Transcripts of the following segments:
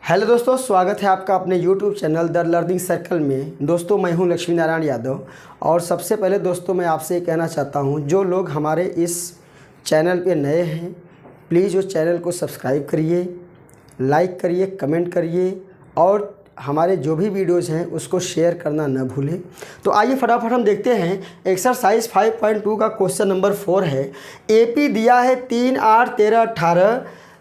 Hello दोस्तों, स्वागत है आपका अपने YouTube channel the learning circle में। दोस्तों मैं हूं लक्ष्मी नारायण यादव और सबसे पहले दोस्तों मैं आपसे ये कहना चाहता हूं, जो लोग हमारे इस चैनल पे नए हैं प्लीज़ उस चैनल को सब्सक्राइब करिए, लाइक करिए, कमेंट करिए और हमारे जो भी वीडियोज़ हैं उसको शेयर करना न भूलें। तो आइए फटाफट हम देखते हैं। एक्सरसाइज 5.2 का क्वेश्चन नंबर 4 है। एपी दिया है 3, 8, 13, 18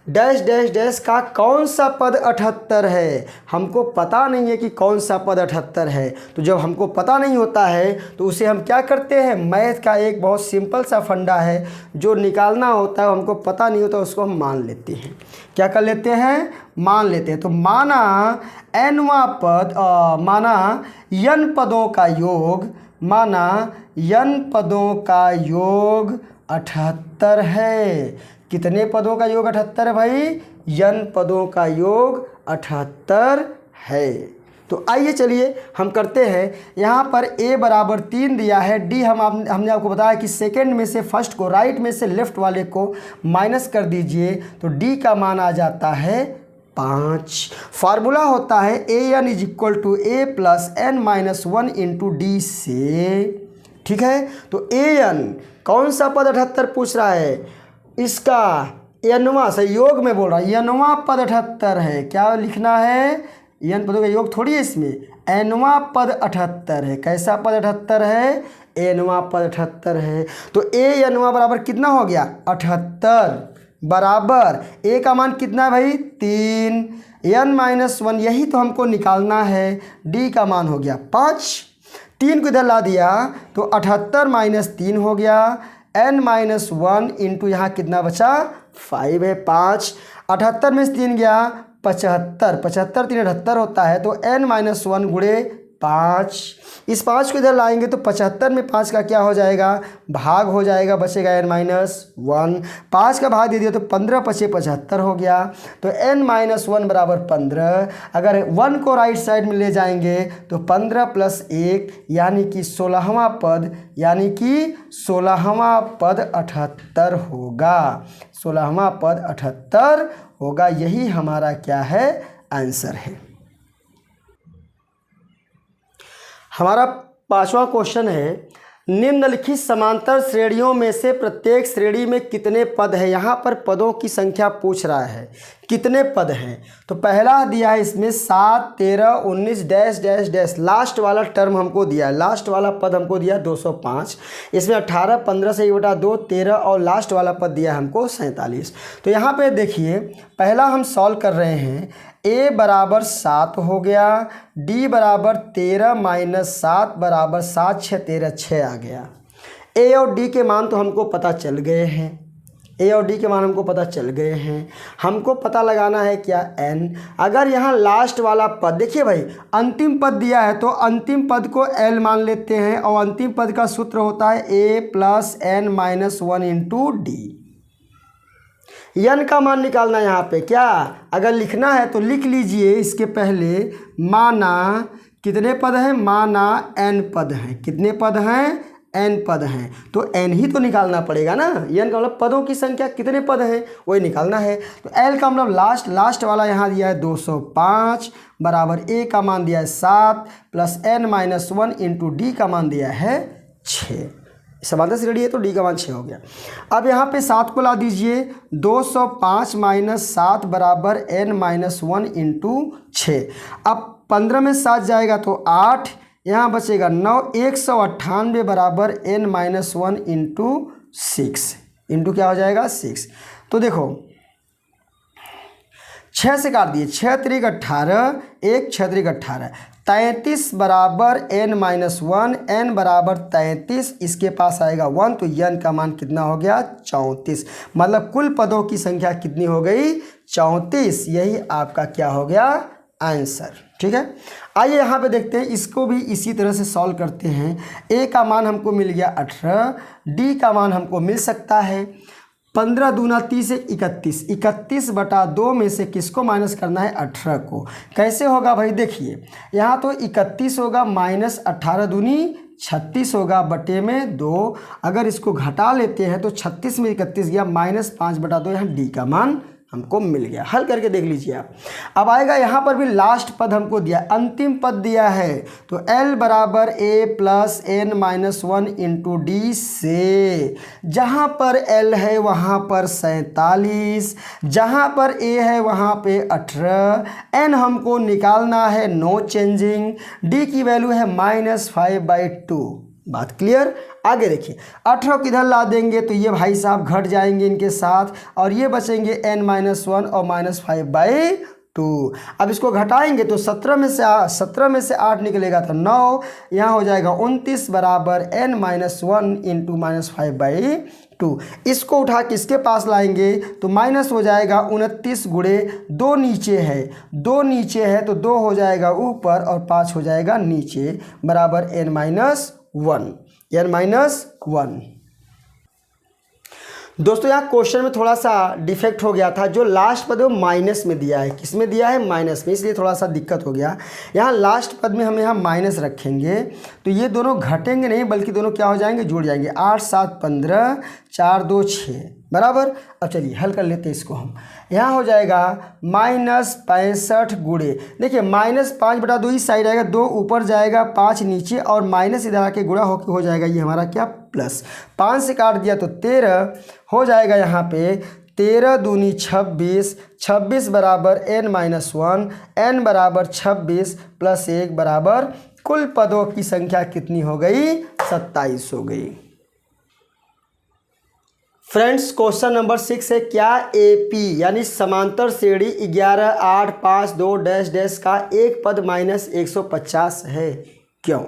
डैश डैश डैश का कौन सा पद 78 है। हमको पता नहीं है कि कौन सा पद 78 है। तो जब हमको पता नहीं होता है तो उसे हम क्या करते हैं, मैथ का एक बहुत सिंपल सा फंडा है, जो निकालना होता है हमको पता नहीं होता उसको हम मान लेते हैं। क्या कर लेते हैं, मान लेते हैं। तो माना एनवा पद माना n पदों का योग, माना n पदों का योग 78 है। कितने पदों का योग 78 है भाई? n पदों का योग 78 है। तो आइए चलिए हम करते हैं। यहाँ पर a बराबर 3 दिया है, d हमने आपको बताया कि सेकंड में से फर्स्ट को, राइट में से लेफ्ट वाले को माइनस कर दीजिए तो d का मान आ जाता है 5। फार्मूला होता है an is equal to a plus n minus 1 into d से। ठीक है, तो an कौन सा पद 78 पूछ रहा है? इसका nवा योग में बोल रहा है, nवा पद 78 है। क्या लिखना है? n पदों का योग थोड़ी है इसमें, nवा पद 78 है। कैसा पद 78 है? nवा पद 78 है। तो a nवा बराबर कितना हो गया? 78 बराबर a का मान कितना है भाई? 3, n माइनस 1 यही तो हमको निकालना है। d का मान हो गया 5। 3 को इधर ला दिया तो 78 माइनस 3 हो गया, n माइनस 1 इंटू यहाँ कितना बचा? 5 है। 5 78 में से 3 गया 75, 75 3 78 होता है। तो n माइनस 1 गुणे 5, इस 5 को इधर लाएंगे तो 75 में 5 का क्या हो जाएगा? भाग हो जाएगा, बचेगा n माइनस 1। 5 का भाग दे दिया तो 15 पचे 75 हो गया। तो n माइनस 1 बराबर 15। अगर 1 को राइट साइड में ले जाएंगे तो 15 प्लस 1 यानी कि 16वां पद, यानी कि 16वां पद 78 होगा। 16वां पद 78 होगा। यही हमारा क्या है? आंसर है। हमारा 5वां क्वेश्चन है, निम्नलिखित समांतर श्रेणियों में से प्रत्येक श्रेणी में कितने पद हैं। यहाँ पर पदों की संख्या पूछ रहा है, कितने पद हैं। तो पहला दिया है इसमें 7, 13, 19 डैश डैश डैश। लास्ट वाला टर्म हमको दिया है, लास्ट वाला पद हमको दिया 205। इसमें 18, 15 से 1/2, 13 और लास्ट वाला पद दिया है हमको 47। तो यहाँ पे देखिए, पहला हम सॉल्व कर रहे हैं। a बराबर 7 हो गया, d बराबर 13 माइनस 7 बराबर 7, 6 13 6 आ गया। a और d के मान तो हमको पता चल गए हैं, a और d के मान हमको पता चल गए हैं। हमको पता लगाना है क्या? n। अगर यहाँ लास्ट वाला पद देखिए भाई, अंतिम पद दिया है तो अंतिम पद को l मान लेते हैं और अंतिम पद का सूत्र होता है a plus n minus 1 into D. n का मान निकालना यहाँ पे। क्या अगर लिखना है तो लिख लीजिए, इसके पहले माना कितने पद हैं? माना n पद हैं। कितने पद हैं? n पद हैं। तो n ही तो निकालना पड़ेगा ना। n का मतलब पदों की संख्या, कितने पद हैं वही निकालना है। तो l का मतलब लास्ट वाला यहाँ दिया है 205 बराबर a का मान दिया है 7 plus n minus 1 into D का मान दिया है 6। समांतर श्रेणी है तो d का मान 6 हो गया। अब यहाँ पे 7 को ला दीजिए, 205 माइनस 7 बराबर n माइनस 1 इंटू 6। अब 15 में 7 जाएगा तो 8, यहाँ बचेगा 9, 198 बराबर n माइनस 1 इंटू 6। इंटू क्या हो जाएगा? 6। तो देखो 6 से काट दिए, 6 3 18, 1 6 3 18, 33 बराबर n माइनस 1, n बराबर 33, इसके पास आएगा 1 तो n का मान कितना हो गया? 34। मतलब कुल पदों की संख्या कितनी हो गई? 34। यही आपका क्या हो गया? आंसर। ठीक है, आइए यहाँ पे देखते हैं, इसको भी इसी तरह से सॉल्व करते हैं। a का मान हमको मिल गया 18, d का मान हमको मिल सकता है 15 दूना 30 31, 31/2 में से किसको माइनस करना है? 18 को। कैसे होगा भाई? देखिए यहाँ तो 31 होगा माइनस 18 दूनी 36 होगा बटे में 2। अगर इसको घटा लेते हैं तो 36 में 31 गया, -5/2 यहाँ डी का मान हमको मिल गया। हल करके देख लीजिए आप। अब आएगा यहाँ पर भी लास्ट पद हमको दिया, अंतिम पद दिया है, तो L बराबर A plus N minus 1 into d से जहाँ पर L है वहाँ पर 47, जहाँ पर A है वहाँ पे 18, N हमको निकालना है नो चेंजिंग, D की वैल्यू है -5/2। बात क्लियर। आगे देखिए 18 किधर ला देंगे तो ये भाई साहब घट जाएंगे इनके साथ और ये बचेंगे n-1 और -5/2। अब इसको घटाएंगे तो 17 में से 8 निकलेगा तो 9, यहाँ हो जाएगा 29 बराबर n-1 इंटू -5/2। इसको उठा के इसके पास लाएंगे तो माइनस हो जाएगा 29 गुणे 2 नीचे है, 2 नीचे है तो 2 हो जाएगा ऊपर और 5 हो जाएगा नीचे बराबर n-1। दोस्तों यहाँ क्वेश्चन में थोड़ा सा डिफेक्ट हो गया था, जो लास्ट पद है वो माइनस में दिया है। किस में दिया है? माइनस में, इसलिए थोड़ा सा दिक्कत हो गया। यहाँ लास्ट पद में हम यहाँ माइनस रखेंगे तो ये दोनों घटेंगे नहीं बल्कि दोनों क्या हो जाएंगे? जुड़ जाएंगे। 8 7 15, 4 2 6 बराबर। अब चलिए हल कर लेते हैं इसको हम। यहाँ हो जाएगा -65 गुणे, देखिए -5/2 इस साइड आएगा, 2 ऊपर जाएगा, 5 नीचे और माइनस इधर आके गुणा होकर हो जाएगा ये हमारा क्या? प्लस। 5 से काट दिया तो 13 हो जाएगा यहाँ पे 13 दूनी 26, 26 बराबर n-1, n बराबर 26 प्लस 1 बराबर कुल पदों की संख्या कितनी हो गई? 27 हो गई। फ्रेंड्स क्वेश्चन नंबर 6 है, क्या AP यानी समांतर श्रेणी 11 8 5 2 डैश डैश का एक पद -150 है? क्यों?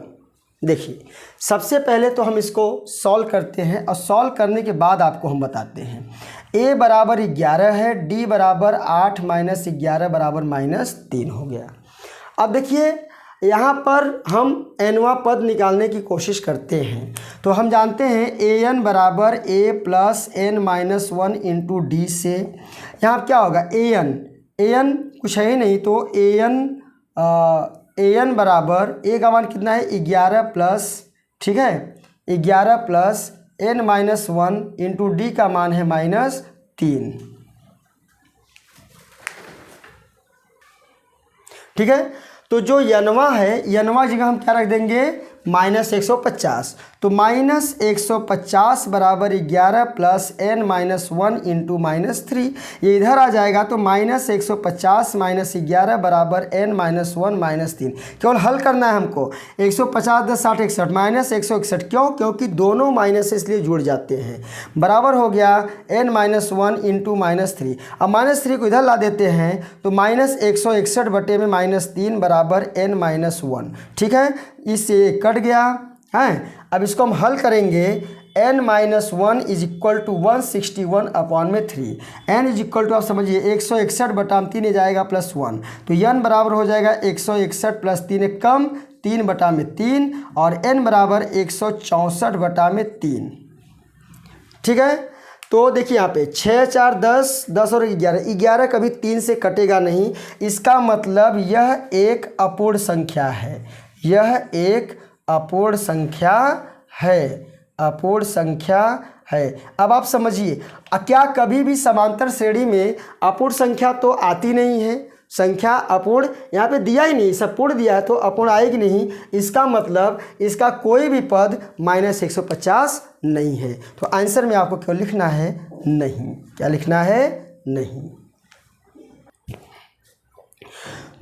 देखिए सबसे पहले तो हम इसको सॉल्व करते हैं और सॉल्व करने के बाद आपको हम बताते हैं। A बराबर 11 है, D बराबर 8 - 11 बराबर -3 हो गया। अब देखिए यहाँ पर हम nवां पद निकालने की कोशिश करते हैं तो हम जानते हैं an बराबर A plus n-1 into d से। यहाँ क्या होगा? an कुछ है ही नहीं तो an बराबर A का मान कितना है? 11 प्लस, ठीक है, 11 प्लस n-1 इंटू डी का मान है -3, ठीक है। तो जो यनवा है, यनवा जगह हम क्या रख देंगे? -150, तो -150 बराबर 11 प्लस n-1 इंटू -3, ये इधर आ जाएगा तो -150 - 11 बराबर n-1 -3। केवल हल करना है हमको। 150 10 60 61 -161, क्यों? क्योंकि दोनों माइनस इसलिए जुड़ जाते हैं। बराबर हो गया n-1 इंटू -3। अब -3 को इधर ला देते हैं तो -161 बटे में -3 बराबर n-1, ठीक है। इससे कट गया है। अब इसको हम हल करेंगे। n-1 is equal to 161/3, n is equal to आप समझिए 161 बटा 3 जाएगा +1, तो n बराबर हो जाएगा 161 प्लस 3 कम 3/3 और n बराबर 164 बटा 3, ठीक है। तो देखिए यहाँ पे 6 4 10 10 और 11 कभी 3 से कटेगा नहीं। इसका मतलब यह एक अपूर्ण संख्या है, यह एक अपूर्ण संख्या है, अपूर्ण संख्या है। अब आप समझिए क्या कभी भी समांतर श्रेणी में अपूर्ण संख्या तो आती नहीं है? संख्या अपूर्ण यहाँ पे दिया ही नहीं, सब पूर्ण दिया है तो अपूर्ण आएगी नहीं। इसका मतलब इसका कोई भी पद -150 नहीं है। तो आंसर में आपको क्यों लिखना है? नहीं। क्या लिखना है? नहीं।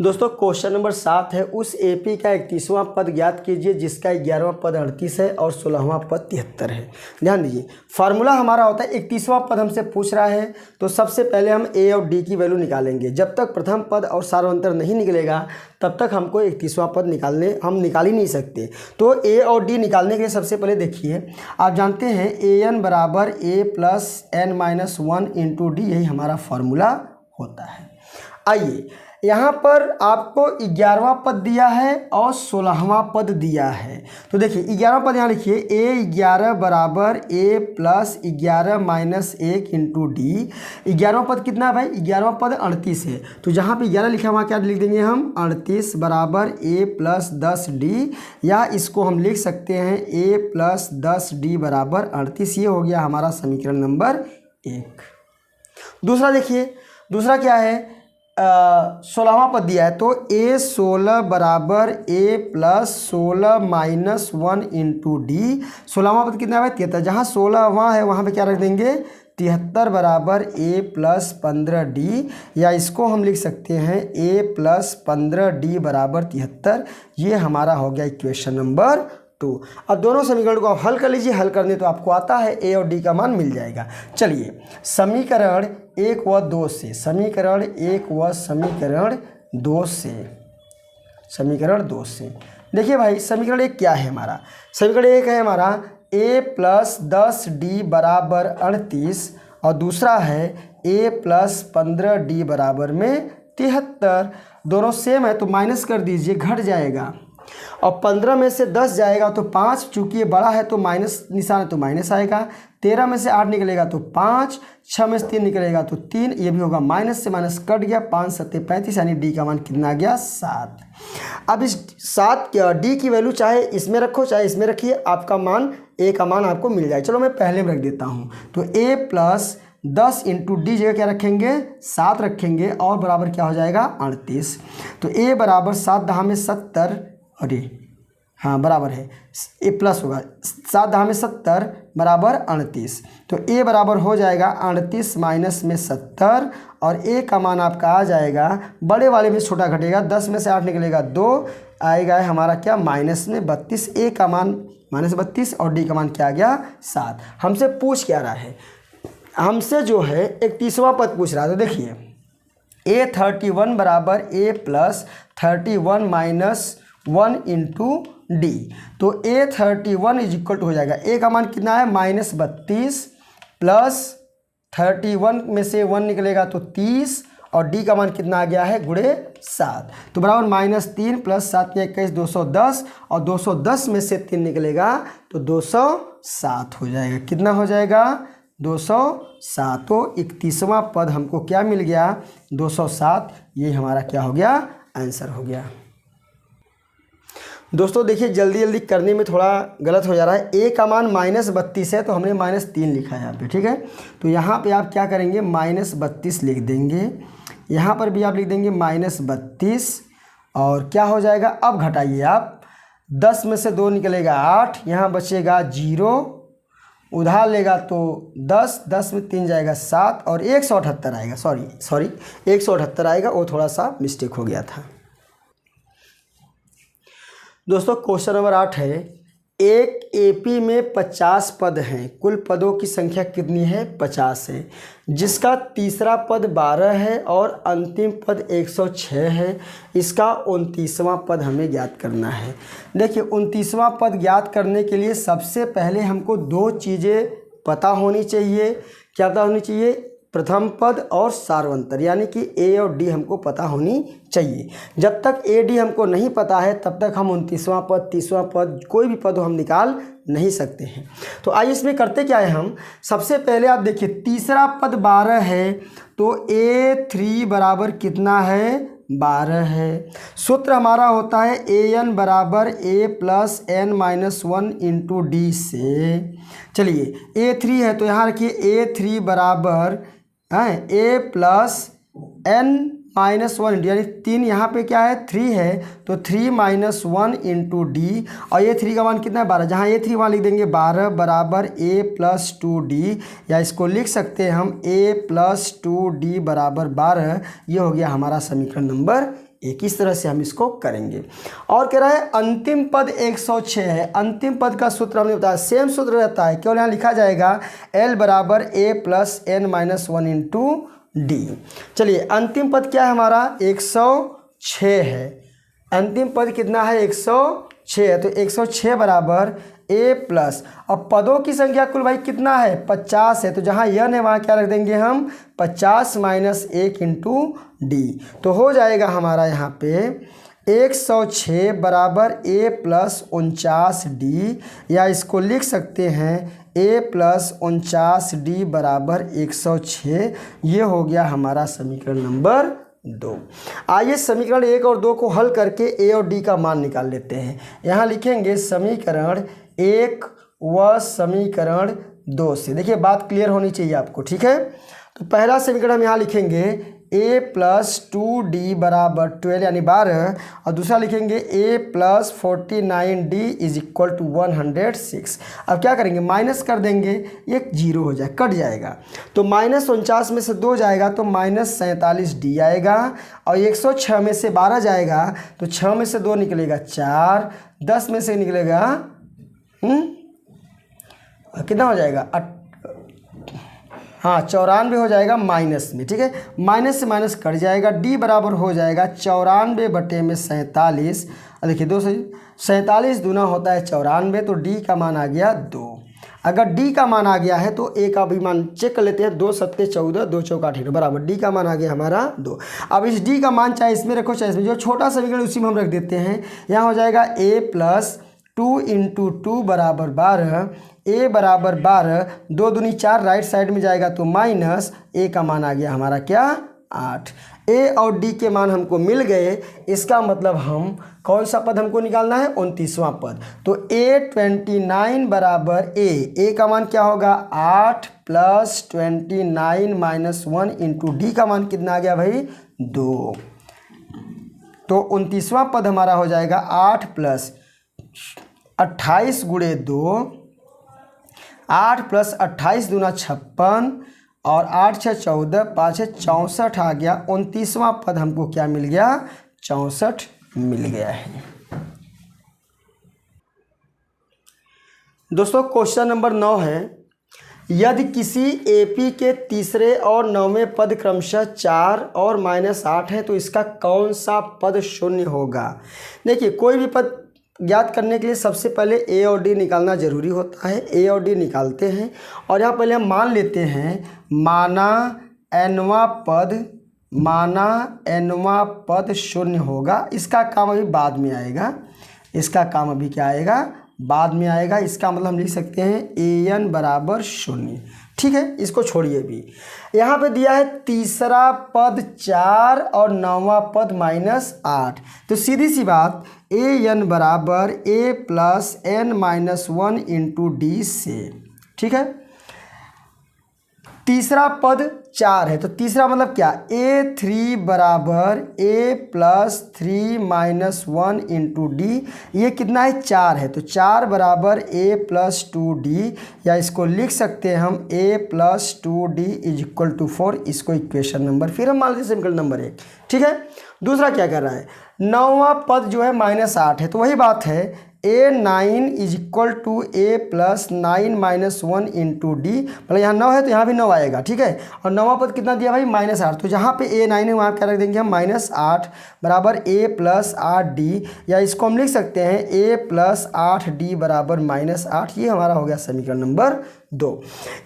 दोस्तों क्वेश्चन नंबर 7 है, उस AP का 31वां पद ज्ञात कीजिए जिसका 11वां पद 38 है और 16वां पद 73 है। ध्यान दीजिए फार्मूला हमारा होता है 31वां पद हमसे पूछ रहा है तो सबसे पहले हम A और D की वैल्यू निकालेंगे। जब तक प्रथम पद और सार्वंतर नहीं निकलेगा तब तक हमको 31वां पद हम निकाल ही नहीं सकते। तो A और D निकालने के लिए सबसे पहले देखिए, आप जानते हैं an बराबर A plus n-1 into D, यही हमारा फार्मूला होता है। आइए यहाँ पर आपको 11वां पद दिया है और 16वां पद दिया है। तो देखिए 11वां पद यहाँ लिखिए A11 बराबर A plus 11 minus 1 into d. 11वां पद कितना है भाई? 11वां पद 38 है, तो जहाँ पे 11 लिखा वहाँ क्या लिख देंगे हम? 38 बराबर A प्लस 10D, या इसको हम लिख सकते हैं A प्लस 10D बराबर 38। ये हो गया हमारा समीकरण नंबर 1। दूसरा देखिए दूसरा क्या है, 16वां पद दिया है तो A16 बराबर A plus 16 minus 1 into d. 16वां पद कितना है 73, जहाँ 16 वहाँ है वहाँ पे क्या रख देंगे 73 बराबर A प्लस 15D, या इसको हम लिख सकते हैं A प्लस 15D बराबर 73। ये हमारा हो गया इक्वेशन नंबर 2। अब दोनों समीकरण को आप हल कर लीजिए, हल करने तो आपको आता है A और D का मान मिल जाएगा। चलिए समीकरण 1 व 2 से, समीकरण 1 व समीकरण 2 से, समीकरण 2 से देखिए भाई समीकरण 1 क्या है हमारा, समीकरण 1 है हमारा A प्लस 10D बराबर 38 और दूसरा है A प्लस 15D बराबर में 73। दोनों सेम है तो माइनस कर दीजिए, घट जाएगा और 15 में से 10 जाएगा तो 5, चूँकि ये बड़ा है तो माइनस निशान है तो माइनस आएगा। 13 में से 8 निकलेगा तो 5, 6 में से 3 निकलेगा तो 3, ये भी होगा माइनस से माइनस कट गया, 5 7 35, यानी डी का मान कितना आ गया 7। अब इस 7 डी की वैल्यू चाहे इसमें रखो चाहे इसमें रखिए, आपका मान ए का मान आपको मिल जाए। चलो मैं पहले में रख देता हूँ, तो ए प्लस 10 इंटू डी जगह क्या रखेंगे 7 रखेंगे और बराबर क्या हो जाएगा 38। तो ए बराबर 7 दहा में 70, अरे हाँ बराबर है ए प्लस होगा 7 दहा में 70 बराबर 38। तो ए बराबर हो जाएगा 38 माइनस में 70 और ए का मान आपका आ जाएगा, बड़े वाले में छोटा घटेगा, 10 में से 8 निकलेगा 2, आएगा हमारा क्या माइनस में 32। ए का मान माइनस 32 और डी का मान क्या आ गया 7। हमसे पूछ क्या रहा है, हमसे जो है 31वां पद पूछ रहा है। तो देखिए A31 बराबर A plus 31 minus 1 into D. तो A31 इज इक्वल टू हो जाएगा, ए का मान कितना है माइनस 32 प्लस 31 में से 1 निकलेगा तो 30 और डी का मान कितना आ गया है गुणे 7, तो बराबर -3 प्लस 7 में 21 210 और 210 में से 3 निकलेगा तो 207 हो जाएगा। कितना हो जाएगा 207। तो 31वां पद हमको क्या मिल गया 207। ये हमारा क्या हो गया आंसर हो गया। दोस्तों देखिए जल्दी जल्दी करने में थोड़ा गलत हो जा रहा है। ए का मान -32 है तो हमने -3 लिखा है यहाँ पे, ठीक है। तो यहाँ पे आप क्या करेंगे -32 लिख देंगे, यहाँ पर भी आप लिख देंगे -32 और क्या हो जाएगा, अब घटाइए आप 10 में से 2 निकलेगा 8, यहाँ बचेगा 0, उधार लेगा तो 10, 10 में 3 जाएगा 7 और 178 आएगा, सॉरी 178 आएगा, वो थोड़ा सा मिस्टेक हो गया था। दोस्तों क्वेश्चन नंबर 8 है, एक एपी में 50 पद हैं, कुल पदों की संख्या कितनी है 50 है, जिसका तीसरा पद 12 है और अंतिम पद 106 है। इसका 29वां पद हमें ज्ञात करना है। देखिए 29वां पद ज्ञात करने के लिए सबसे पहले हमको 2 चीज़ें पता होनी चाहिए। क्या पता होनी चाहिए, प्रथम पद और सार्वंतर, यानी कि ए और डी हमको पता होनी चाहिए। जब तक ए डी हमको नहीं पता है तब तक हम 29वां पद 30वां पद कोई भी पद हम निकाल नहीं सकते हैं। तो आइए इसमें करते क्या है, हम सबसे पहले आप देखिए तीसरा पद 12 है तो A3 बराबर कितना है 12 है। सूत्र हमारा होता है AN बराबर A plus N-1 into d से। चलिए A3 है तो यहाँ रखिए A3 बराबर A प्लस N-1 यानी 3, यहाँ पे क्या है 3 है तो 3 - 1 इंटू डी, और ये 3 का मान कितना है 12, जहाँ A3 वहाँ लिख देंगे 12 बराबर A प्लस 2D, या इसको लिख सकते हैं हम A प्लस 2D बराबर 12। ये हो गया हमारा समीकरण नंबर 1। इस तरह से हम इसको करेंगे। और कह रहा है अंतिम पद 106 है। अंतिम पद का सूत्र हमने बताया सेम सूत्र रहता है, केवल यहाँ लिखा जाएगा L बराबर A plus N-1 into D. चलिए अंतिम पद क्या है हमारा 106 है। अंतिम पद कितना है 106 है, तो 106 बराबर A प्लस, अब पदों की संख्या कुल भाई कितना है 50 है, तो जहाँ n है वहाँ क्या रख देंगे हम 50 - 1 इंटू डी। तो हो जाएगा हमारा यहाँ पे 106 बराबर A प्लस 49D, या इसको लिख सकते हैं A प्लस 49D बराबर 106। ये हो गया हमारा समीकरण नंबर 2। आइए समीकरण 1 और 2 को हल करके A और D का मान निकाल लेते हैं। यहाँ लिखेंगे समीकरण 1 व समीकरण 2 से। देखिए बात क्लियर होनी चाहिए आपको, ठीक है। तो पहला समीकरण हम यहाँ लिखेंगे a प्लस 2d बराबर 12 यानी 12, और दूसरा लिखेंगे a plus 49d is equal to 106। अब क्या करेंगे, माइनस कर देंगे, एक जीरो हो जाए, कट जाएगा, तो -49 में से 2 जाएगा तो -47d आएगा, और 106 में से 12 जाएगा तो 6 में से 2 निकलेगा 4, 10 में से निकलेगा कितना हो जाएगा, हाँ 94 हो जाएगा माइनस में। ठीक है, माइनस से माइनस कट जाएगा, d बराबर हो जाएगा 94 बटे में 47। देखिए 2 से 47 दूना होता है 94, तो d का मान आ गया 2। अगर d का मान आ गया है तो a का भी मान चेक कर लेते हैं, 2 सत्ते 14, 2 चौका 18 बराबर d का मान आ गया हमारा 2। अब इस d का मान चाहे इसमें रखो चाहे इसमें, जो छोटा समीकरण उसी में हम रख देते हैं। यहाँ हो जाएगा a प्लस 2 इंटू 2 बराबर 12, a बराबर 12, 2 दूनी 4 राइट साइड में जाएगा तो माइनस, a का मान आ गया हमारा क्या 8। a और d के मान हमको मिल गए, इसका मतलब हम कौन सा पद हमको निकालना है, 29वां पद। तो a29 बराबर a का मान क्या होगा 8 प्लस 29 माइनस 1 इंटू डी का मान कितना आ गया भाई 2। तो 29वां पद हमारा हो जाएगा 8 प्लस 28 गुणे 2, 8 प्लस 28 दूना 56, और 8 6 14, 5 6 64 आ गया। 29वां पद हमको क्या मिल गया, 64 मिल गया है। दोस्तों क्वेश्चन नंबर 9 है, यदि किसी एपी के तीसरे और 9वें पद क्रमशः 4 और -8 है तो इसका कौन सा पद शून्य होगा। देखिए कोई भी पद ज्ञात करने के लिए सबसे पहले ए और डी निकालना जरूरी होता है। ए और डी निकालते हैं, और यहाँ पहले हम मान लेते हैं, माना nवां पद शून्य होगा। इसका काम अभी बाद में आएगा, इसका काम अभी क्या आएगा, बाद में आएगा। इसका मतलब हम लिख सकते हैं an बराबर 0। ठीक है, इसको छोड़िए भी। यहाँ पे दिया है तीसरा पद 4 और 9वां पद -8, तो सीधी सी बात an बराबर a plus n-1 into d से। ठीक है, तीसरा पद 4 है तो तीसरा मतलब क्या, a3 बराबर a प्लस 3-1 इंटू डी। ये कितना है 4 है तो 4 बराबर a प्लस 2d, या इसको लिख सकते हैं हम a plus 2d is equal to 4। इसको इक्वेशन नंबर, फिर हम मान लेते हैं समीकरण नंबर 1। ठीक है, दूसरा क्या कर रहा है, 9वां पद जो है -8 है, तो वही बात है a9 is equal to a plus 9-1 into d, मतलब यहाँ 9 है तो यहाँ भी 9 आएगा। ठीक है, और 9वां पद कितना दिया भाई -8, तो जहाँ पे a9 है वहाँ क्या रख देंगे हम -8 बराबर a प्लस 8d, या इसको हम लिख सकते हैं a प्लस 8d बराबर -8। ये हमारा हो गया समीकरण नंबर 2।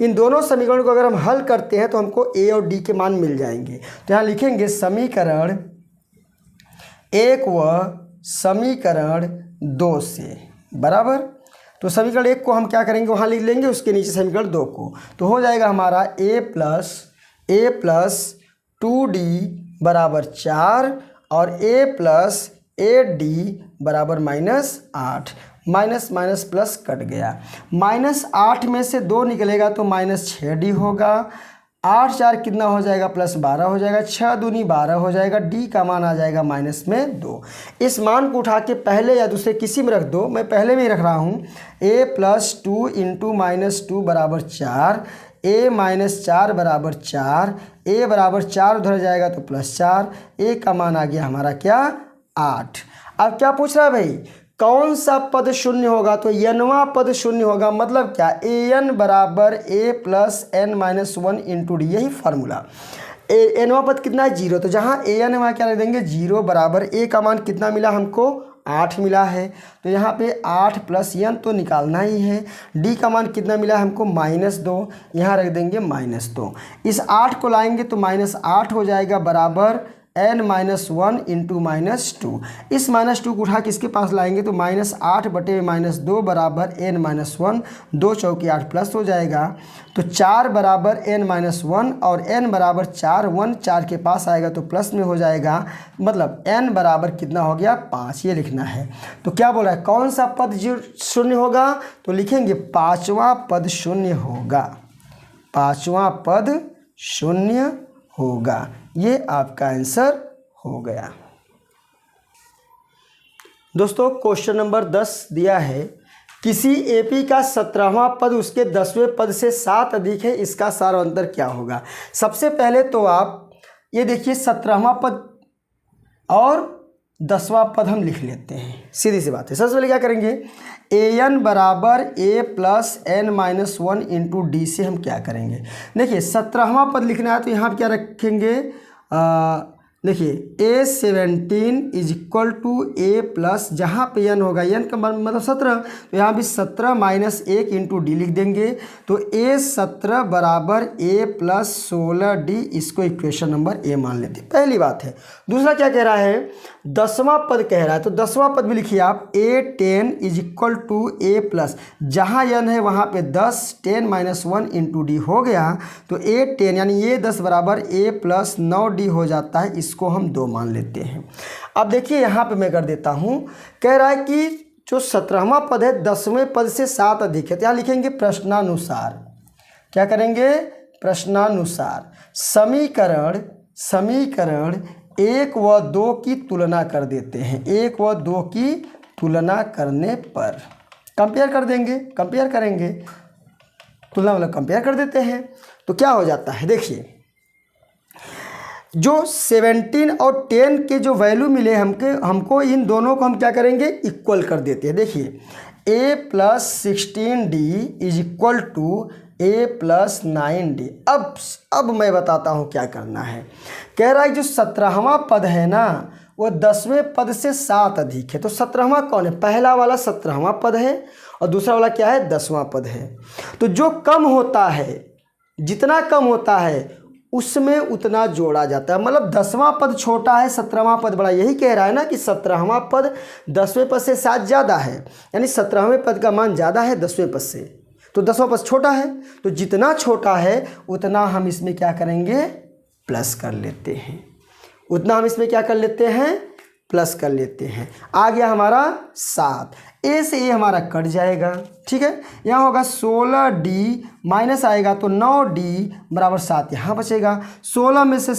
इन दोनों समीकरणों को अगर हम हल करते हैं तो हमको a और d के मान मिल जाएंगे। तो यहाँ लिखेंगे समीकरण 1 व समीकरण 2 से बराबर। तो समीकरण 1 को हम क्या करेंगे, वहाँ लिख लेंगे, उसके नीचे समीकरण 2 को, तो हो जाएगा हमारा a प्लस 2d बराबर 4 और a प्लस 8d बराबर -8। माइनस माइनस प्लस कट गया, -8 में से 2 निकलेगा तो -6d होगा। 8 4 कितना हो जाएगा, +12 हो जाएगा, 6 दूनी 12 हो जाएगा। डी का मान आ जाएगा -2। इस मान को उठा के पहले या दूसरे किसी में रख दो, मैं पहले में ही रख रहा हूँ। a प्लस 2 इंटू -2 बराबर 4, a माइनस 4 बराबर 4, a बराबर 4 उधर जाएगा तो +4, a का मान आ गया हमारा क्या 8। अब क्या पूछ रहा है भाई, कौन सा पद शून्य होगा, तो nवां पद शून्य होगा। मतलब क्या, an बराबर a plus n-1 into D, यही फार्मूला। nवां पद कितना है 0, तो जहाँ an है वहाँ क्या रख देंगे 0 बराबर a का मान कितना मिला हमको 8 मिला है, तो यहाँ पे 8 प्लस n तो निकालना ही है। d का मान कितना मिला हमको -2, यहाँ रख देंगे -2। इस 8 को लाएंगे तो -8 हो जाएगा बराबर n-1 इंटू -2। इस -2 को उठा के इसके पास लाएंगे तो -8 बटे -2 बराबर n-1, 2 चौकी 8 प्लस हो जाएगा। तो 4 बराबर n-1 और n बराबर 4, 1 4 के पास आएगा तो प्लस में हो जाएगा, मतलब n बराबर कितना हो गया 5, ये लिखना है। तो क्या बोल रहा है, कौन सा पद शून्य होगा, तो लिखेंगे 5वां पद शून्य होगा। 5वां पद शून्य होगा। ये आपका आंसर हो गया। दोस्तों क्वेश्चन नंबर 10 दिया है, किसी एपी का 17वां पद उसके 10वें पद से 7 अधिक है, इसका सार अंतर क्या होगा। सबसे पहले तो आप ये देखिए 17वां पद और 10वां पद हम लिख लेते हैं, सीधी सी बात है। सबसे पहले क्या करेंगे, an बराबर a plus n minus 1 into d से हम क्या करेंगे, देखिए 17वां पद लिखना है तो यहाँ पर क्या रखेंगे, देखिए a17 is equal to a plus, जहाँ पे n होगा, n का मतलब 17, तो यहाँ भी 17 माइनस 1 इंटू डी लिख देंगे। तो a17 बराबर a प्लस 16d, इसको इक्वेशन नंबर a मान लेते हैं, पहली बात है। दूसरा क्या कह रहा है, 10वां पद कह रहा है, तो 10वां पद भी लिखिए आप, a10 is equal to a plus, जहाँ n है वहाँ पे 10, 10 माइनस 1 इंटू डी हो गया, तो a10 यानी ये 10 बराबर a प्लस 9d हो जाता है, इसको हम 2 मान लेते हैं। अब देखिए यहाँ पे मैं कर देता हूँ, कह रहा है कि जो 17वां पद है 10वें पद से 7 अधिक है, तो यहाँ लिखेंगे प्रश्नानुसार, क्या करेंगे, प्रश्नानुसार समीकरण 1 व 2 की तुलना कर देते हैं। 1 व 2 की तुलना करने पर कंपेयर कर देंगे, कंपेयर करेंगे, तुलना मतलब कंपेयर कर देते हैं, तो क्या हो जाता है, देखिए जो 17 और 10 के जो वैल्यू मिले हमको इन दोनों को हम क्या करेंगे, इक्वल कर देते हैं। देखिए a plus 16d is equal to a plus 9d। अब मैं बताता हूँ क्या करना है। कह रहा है जो 17वां पद है ना वो 10वें पद से 7 अधिक है, तो 17वां कौन है, पहला वाला 17वां पद है और दूसरा वाला क्या है, 10वां पद है। तो जो कम होता है, जितना कम होता है उसमें उतना जोड़ा जाता है, मतलब 10वां पद छोटा है 17वां पद बड़ा, यही कह रहा है ना कि 17वां पद 10वें पद से 7 ज़्यादा है, यानी 17वें पद का मान ज़्यादा है 10वें पद से, तो 10वां पद छोटा है, तो जितना छोटा है उतना हम इसमें क्या करेंगे, प्लस कर लेते हैं, उतना हम इसमें क्या कर लेते हैं, प्लस कर लेते हैं। आ गया हमारा 7, a से a हमारा कट जाएगा, ठीक है। यहाँ होगा 16d माइनस आएगा तो 9d बराबर 7 यहाँ बचेगा। 16 में से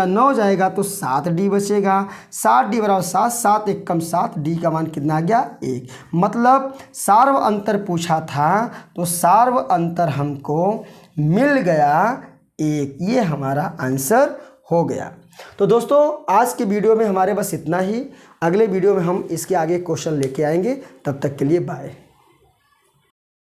9 जाएगा तो 7d बचेगा। 7d बराबर 7, 7 एक कम 7, d का मान कितना आ गया, 1। मतलब सार्व अंतर पूछा था तो सार्व अंतर हमको मिल गया 1, ये हमारा आंसर हो गया। तो दोस्तों आज के वीडियो में हमारे बस इतना ही, अगले वीडियो में हम इसके आगे क्वेश्चन लेके आएंगे, तब तक के लिए बाय।